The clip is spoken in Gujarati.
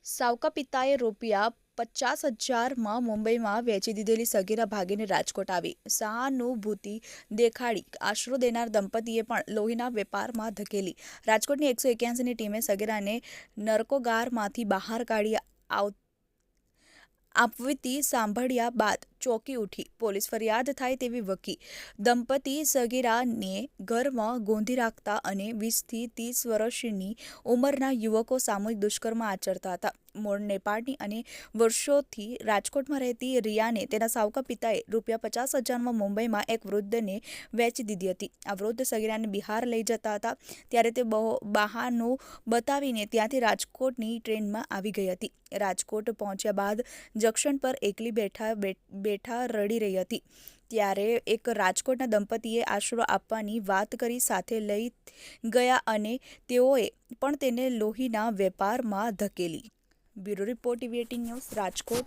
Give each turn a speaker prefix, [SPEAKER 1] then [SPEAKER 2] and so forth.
[SPEAKER 1] સાવકા પિતાએ ₹50,000માં મુંબઈમાં વેચી દીધેલી સગીરા ભાગીને રાજકોટ આવી. સહાનુભૂતિ દેખાડી આશરો દેનાર દંપતીએ પણ લોહીના વેપારમાં ધકેલી. રાજકોટની 181ની ટીમે સગીરાને નર્કોગારમાંથી બહાર કાઢી આપવીતી સાંભળ્યા બાદ ચોંકી ઉઠી. પોલીસ ફરિયાદ થાય તેવી વકી. દંપતી સગીરાને ઘરમાં ગોંધી રાખતા અને 20થી 30 વર્ષની ઉંમરના યુવકો સામૂહિક દુષ્કર્મ આચરતા હતા. મૂળ નેપાળની અને વર્ષોથી રાજકોટમાં રહેતી રિયાને તેના સાવકા પિતાએ ₹50,000માં મુંબઈમાં એક વૃદ્ધને વેચી દીધી હતી. આ વૃદ્ધ સગીરાને બિહાર લઈ જતા હતા ત્યારે તે બહાનું બતાવીને ત્યાંથી રાજકોટની ટ્રેનમાં આવી ગઈ હતી. રાજકોટ પહોંચ્યા બાદ જંકશન પર એકલી બેઠા રડી રહી હતી ત્યારે એક રાજકોટના દંપતીએ આશરો આપવાની વાત કરી સાથે લઈ ગયા અને તેઓએ પણ તેને લોહીના વેપારમાં ધકેલી. Bureau report, TV eighteen news, Rajkot.